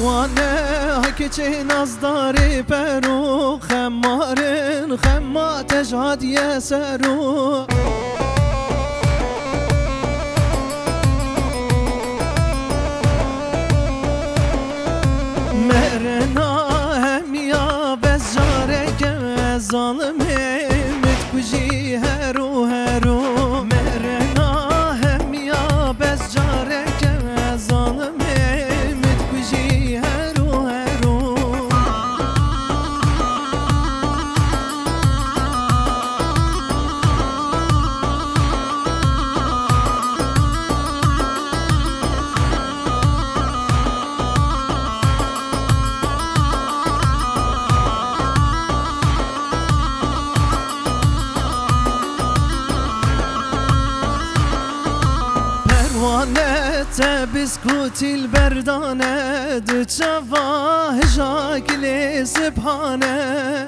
پروانه که چه ناز داری پرو خمارن خما تجهاد یه سرو مرنا هم یا بزاره که ظالمه متکجی هرو هرو مرنا هم یا بزاره که ظالمه متکجی هرو هرو وانت بسكوت البردانة تشفاه شاكل سبحانه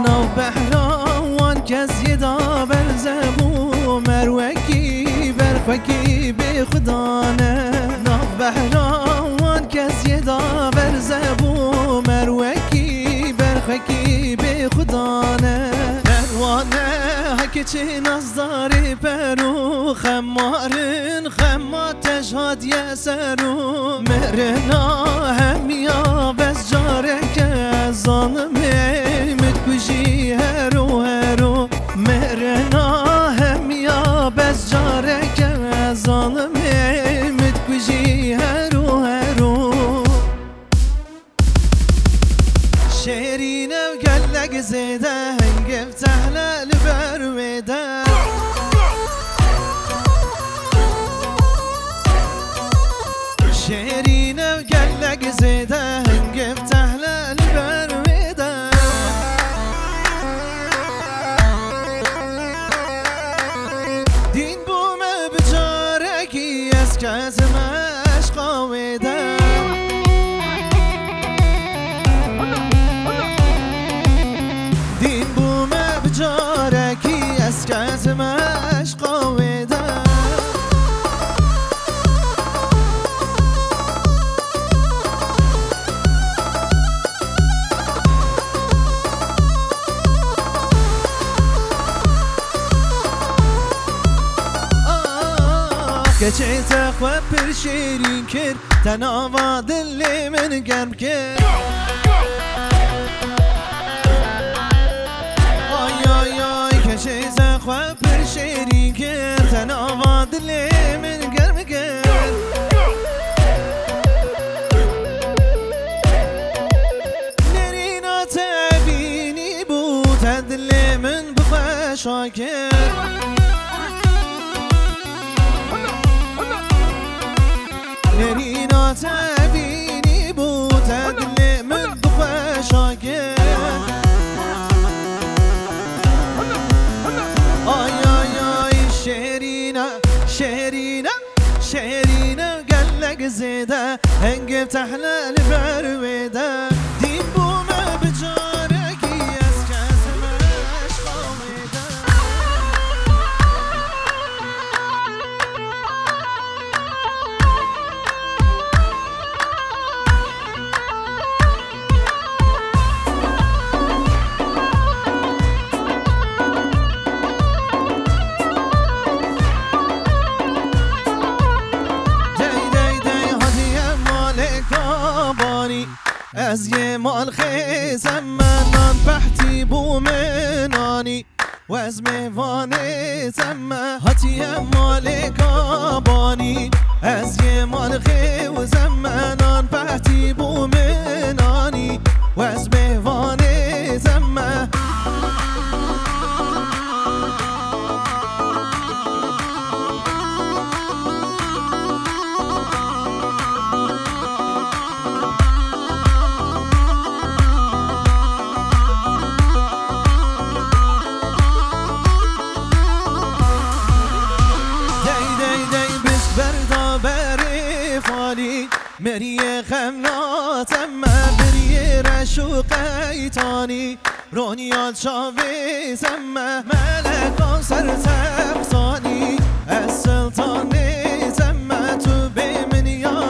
نو بحران كزيدا برزبو مروكي برخوكي بخدانه نو بحران كزيدا برزبو مروكي برخوكي بخدانه پروانه که چه ناز داری پرو خمارن خما تجهاد یه سرو مرنا هم یا بس جاره که ظالمه متکجی هرو هرو مرنا هم یا بس جاره که ظالمه متکجی هرو هرو شيرينه وقلق زيده هنقف تحلى البرويده شيرينه وقلق زيده هنقف تحلى البرويده دين بومه بجاركي اسكت مشقا ويده جاركي اسكت مشقا وده كجيت اخبر شيرين كر تناوى اللي من قلب كر شيزا خبر شيرين كر تناوى اللي من قلب كر نرينا تابيني بوت اللي من بخا شاكر نرينا تابيني بوت اللي من بخا شاكر شيرينه قلق زيده هنقف تحلى البرويده دين بومه بجارك يسكت مشقا ويده از یه مال خیزم منان بحتی بومنانی و از میوانه زمه هاتی مال کابانی از یه مال خیزم منان بحتی بومنانی و از میوانه زمه مریه خمناتم بریه رشو قیتانی رونیال چاوی زمه ملکا سر تفزانی از سلطانی زمه تو به من یا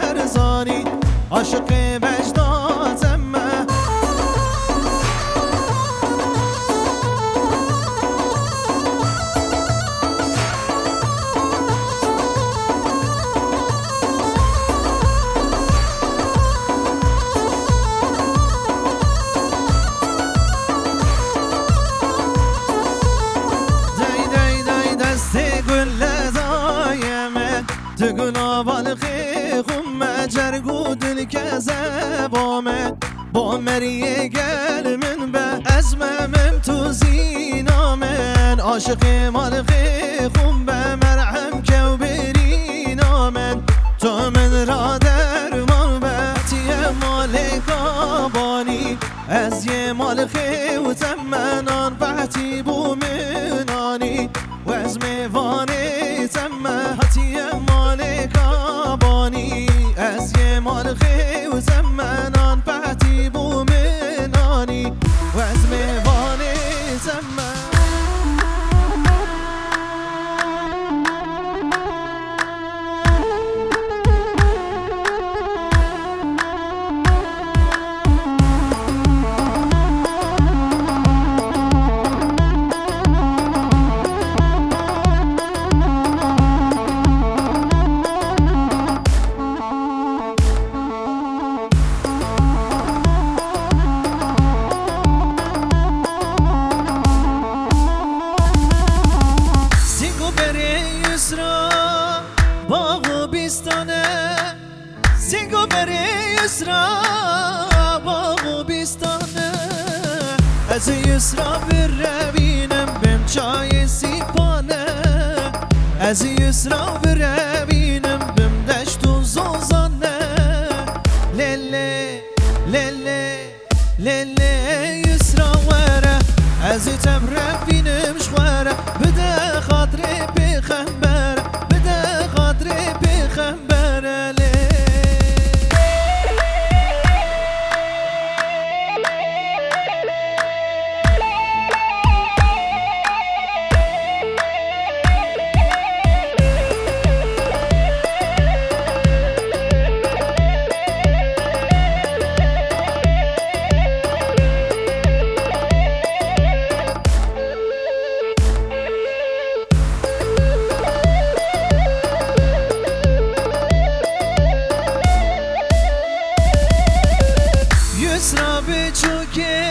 ارزانی عاشق وجدان زمه تقول بالخي خم جرقو دلك زبامه بامري قال من به ازمه ممتو زينا من عاشق مالخي خم به مرحم كوبرينا من تو من را در مالبتي مالك باني از يه مالخي وتمنان بحتي بو مناني واز ميفاني تمه هاتي مالك باني از يه مالخي وزمنان بعتي بو مناني واز ميفاني تمه باغ بیستانه سینگو بری یسرا باغ بیستانه از یسرا بربینم بم چای سیپانه از یسرا بربینم بم دشت و زوزانه لیلی لیلی لیلی یسرا وره از تبربینم شواره بده خاطر بخنبره خاطري بخنبر لي یسرا بچوکه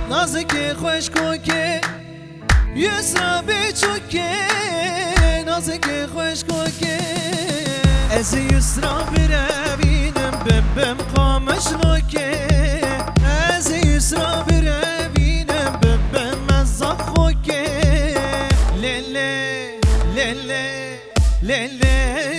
نازک خوش کوکه یسرا بچوکه نازک خوش کوکه از یسرا بربینم ببم قامش نوکه از یسرا بربینم ببم مزاق خوکه لیلی لیلی لیلی